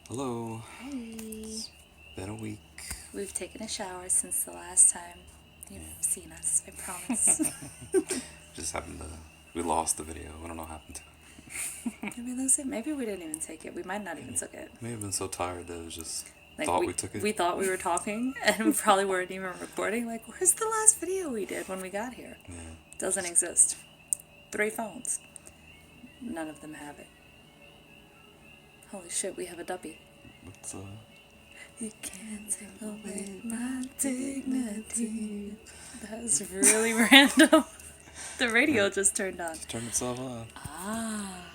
Hello. Hi. It's been a week. We've taken a shower since the last time you've seen us, I promise. Just happened to. We lost the video. I don't know what happened to it. Did we lose it? Maybe we didn't even take it. We might not even took it. May have been so tired that it was just Like thought we took it. We thought we were talking and we probably weren't even recording. Like, where's the last video we did when we got here? Yeah. Doesn't exist. 3 phones. None of them have it. Holy shit, we have a duppy. What's You can't take away my dignity. That's really random. The radio just turned on. Turn itself on. Ah.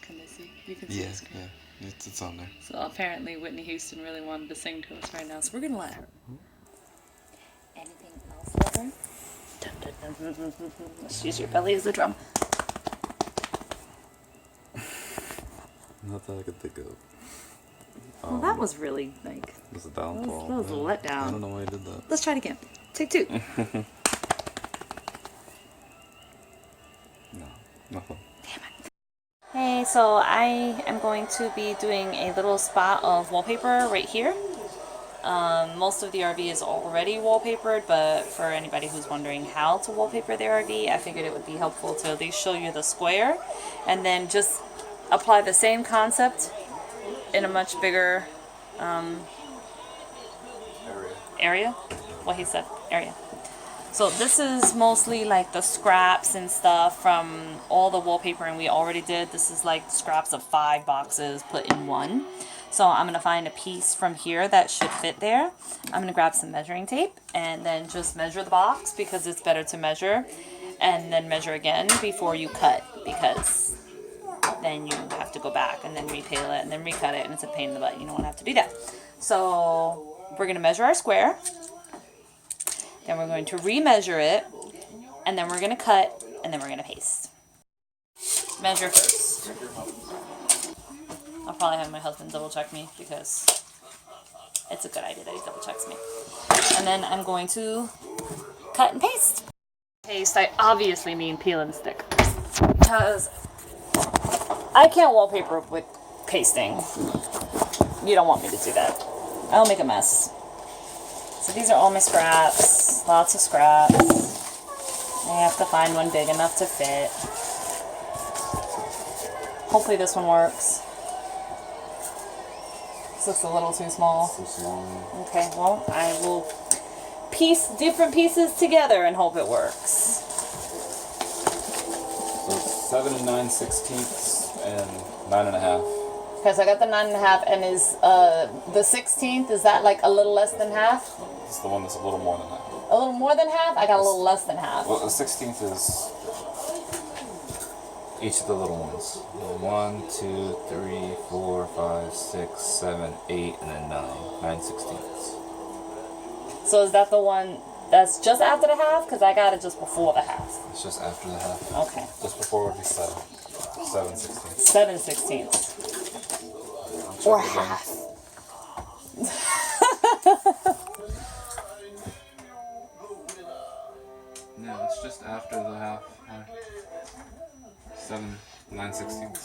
Can they see? You can see the screen. Yeah. It's on there. So apparently Whitney Houston really wanted to sing to us right now, so we're gonna let her. Anything else, lover? Dun, dun, dun, dun, dun, dun, dun. Let's use your belly as a drum. Not that I could think of. Well, that was really like. It was a downfall. That was a letdown. I don't know why I did that. Let's try it again. Take 2. No, nothing. Damn it. Hey, so I am going to be doing a little spot of wallpaper right here. Most of the RV is already wallpapered, but for anybody who's wondering how to wallpaper the RV, I figured it would be helpful to at least show you the square and then just apply the same concept in a much bigger area. What he said, area. So this is mostly like the scraps and stuff from all the wallpapering we already did. This is like scraps of 5 boxes put in one. So I'm going to find a piece from here that should fit there. I'm going to grab some measuring tape and then just measure the box because it's better to measure and then measure again before you cut, because then you have to go back and then repeel it and then recut it, and it's a pain in the butt. You don't want to have to do that. So we're going to measure our square. Then we're going to remeasure it, and then we're going to cut, and then we're going to paste. Measure first. I'll probably have my husband double check me because it's a good idea that he double checks me. And then I'm going to cut and paste. Paste, I obviously mean peel and stick, because I can't wallpaper with pasting. You don't want me to do that. I'll make a mess. So these are all my scraps, lots of scraps. I have to find one big enough to fit. Hopefully this one works. This looks a little too small. Too small. Okay, well, I will piece different pieces together and hope it works. So 7 9/16 and 9.5. Okay, so I got the 9.5, and is the 16th, is that like a little less than half? It's the one that's a little more than half. A little more than half? I got a little less than half. Well, the 16th is each of the little ones. 1, 2, 3, 4, 5, 6, 7, 8, and then 9. 9/16. So is that the one that's just after the half? Because I got it just before the half. It's just after the half. Okay. Just before would be 7. 7/16. 7/16. Or half. No, it's just after the half. 7 9/16.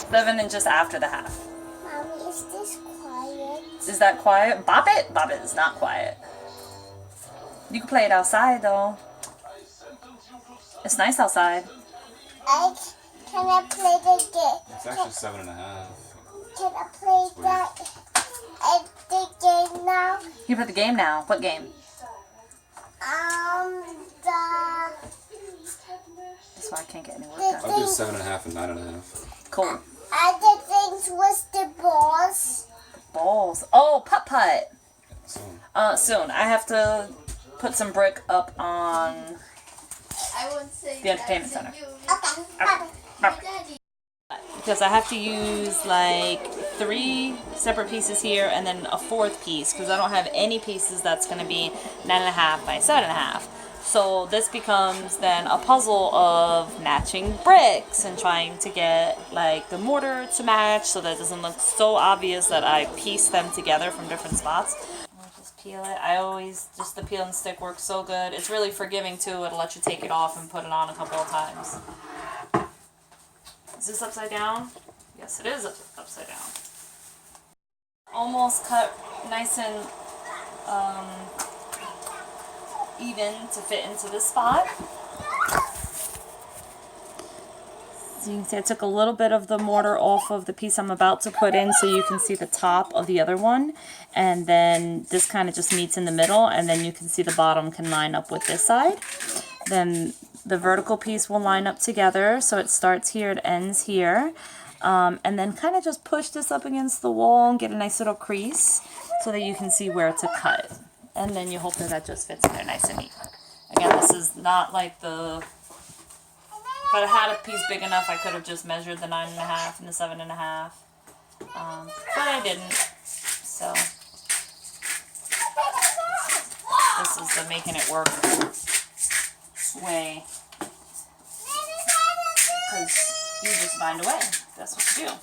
7 and just after the half. Mommy, is this quiet? Is that quiet? Bop it? Bop it is not quiet. You can play it outside though. It's nice outside. Can I play the game? It's actually 7.5. Can I play the game now? You play the game now. What game? That's why I can't get any work done. I'll do 7.5 and 9.5. Cool. Other things was the balls. Balls. Oh, putt-putt. So, Soon. I have to put some brick up on I won't say the entertainment center. Okay. Because I have to use like 3 separate pieces here and then a 4th piece, because I don't have any pieces that's going to be 9.5 by 7.5. So this becomes then a puzzle of matching bricks and trying to get like the mortar to match so that it doesn't look so obvious that I piece them together from different spots. I'll just peel it. I always, just the peel and stick works so good. It's really forgiving too. It'll let you take it off and put it on a couple of times. Is this upside down? Yes, it is upside down. almost cut nice and even to fit into this spot. So you can see I took a little bit of the mortar off of the piece I'm about to put in so you can see the top of the other one. And then this kind of just meets in the middle, and then you can see the bottom can line up with this side. Then the vertical piece will line up together, so it starts here, it ends here. And then kind of just push this up against the wall and get a nice little crease so that you can see where to cut. And then you hope that that just fits in there nice and neat. Again, this is not like the... If I had a piece big enough, I could have just measured the 9.5 and the 7.5. But I didn't. So this is the making it work way. Because you just find a way. That's what you do.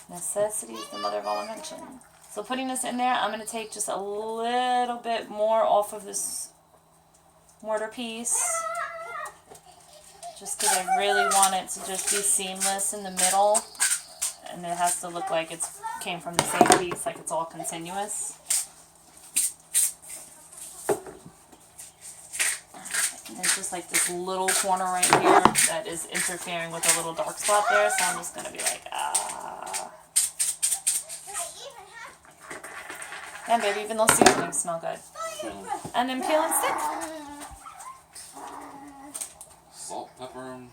Necessity is the mother of all invention. So putting this in there, I'm going to take just a little bit more off of this mortar piece. Just because I really want it to just be seamless in the middle. And it has to look like it came from the same piece, like it's all continuous. And there's just like this little corner right here that is interfering with a little dark spot there. So I'm just going to be like, Yeah, baby, even those seasonings smell good. And then peel and stick. Salt, pepper, and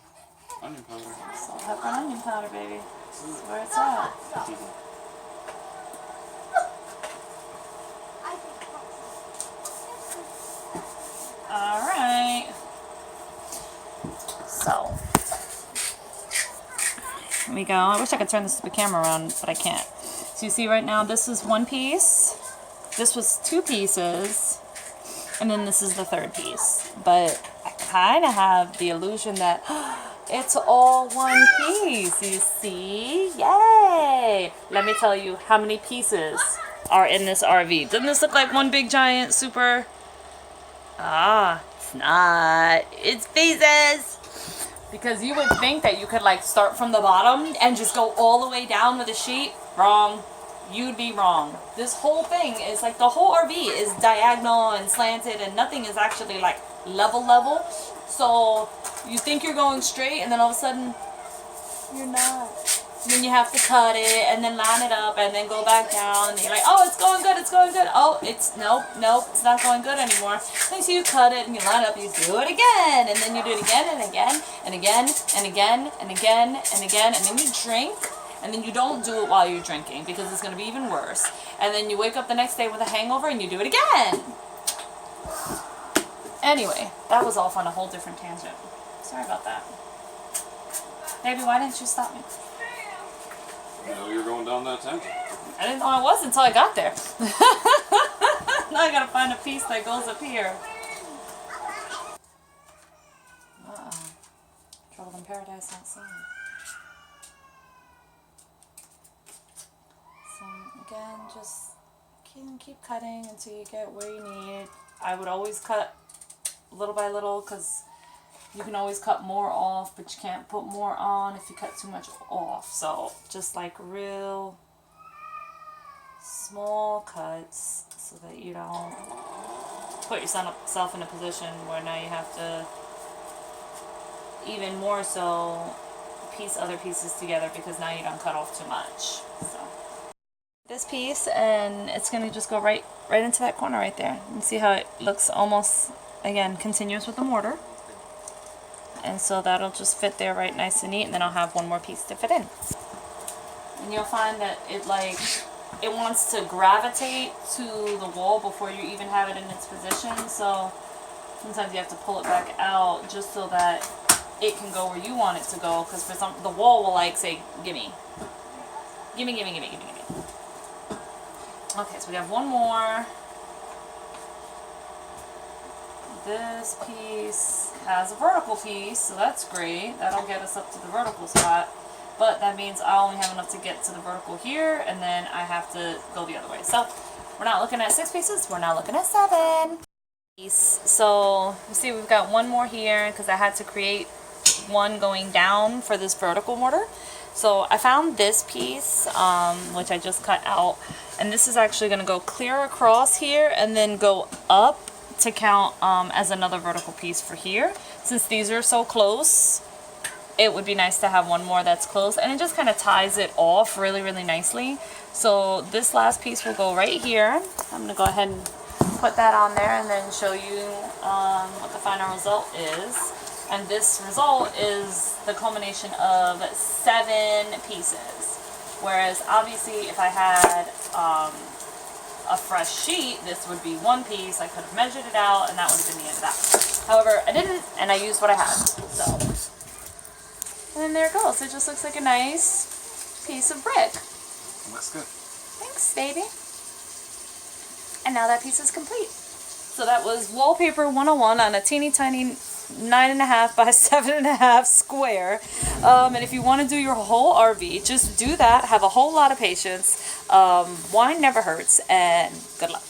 onion powder. Salt, pepper, and onion powder, baby. This is where it's at. Alright. So. Here we go. I wish I could turn this stupid camera around, but I can't. So you see right now, this is one piece. This was two pieces. And then this is the third piece. But I kind of have the illusion that it's all one piece. You see? Yay! Let me tell you how many pieces are in this RV. Doesn't this look like one big giant super... It's not. It's pieces. Because you would think that you could like start from the bottom and just go all the way down with a sheet. Wrong. You'd be wrong. This whole thing is like the whole RV is diagonal and slanted and nothing is actually like level. So you think you're going straight and then all of a sudden you're not. And then you have to cut it and then line it up and then go back down and you're like, oh, it's going good, it's going good. Oh, it's nope, it's not going good anymore. And so you cut it and you line it up, you do it again, and then you do it again and again and again and again and again and again, and then you drink. And then you don't do it while you're drinking because it's going to be even worse. And then you wake up the next day with a hangover and you do it again. Anyway, that was off on a whole different tangent. Sorry about that. Baby, why didn't you stop me? You know you're going down that tangent. I didn't know I was until I got there. Now I got to find a piece that goes up here. Trouble in paradise outside. Again, just keep cutting until you get where you need. I would always cut little by little because you can always cut more off, but you can't put more on if you cut too much off. So just like real small cuts so that you don't put yourself in a position where now you have to even more so piece other pieces together because now you don't cut off too much. So this piece, and it's going to just go right into that corner right there. You see how it looks almost, again, continuous with the mortar. And so that'll just fit there right nice and neat, and then I'll have one more piece to fit in. And you'll find that it wants to gravitate to the wall before you even have it in its position. So sometimes you have to pull it back out just so that it can go where you want it to go, because the wall will like say, gimme. Gimme, gimme, gimme, gimme, gimme. Okay, so we have one more. This piece has a vertical piece, so that's great. That'll get us up to the vertical spot. But that means I only have enough to get to the vertical here, and then I have to go the other way. So we're not looking at 6 pieces, we're now looking at 7. So you see we've got one more here because I had to create one going down for this vertical mortar. So I found this piece, which I just cut out, and this is actually going to go clear across here and then go up to count as another vertical piece for here. Since these are so close, it would be nice to have one more that's close, and it just kind of ties it off really, really nicely. So this last piece will go right here. I'm going to go ahead and put that on there and then show you what the final result is. And this result is the culmination of 7 pieces. Whereas obviously if I had a fresh sheet, this would be 1 piece. I could have measured it out and that would have been the end of that. However, I didn't, and I used what I had. So, and then there it goes. It just looks like a nice piece of brick. Looks good. Thanks, baby. And now that piece is complete. So that was Wallpaper 101 on a teeny tiny 9.5 by 7.5 square. And if you want to do your whole RV, just do that. Have a whole lot of patience. Wine never hurts, and good luck.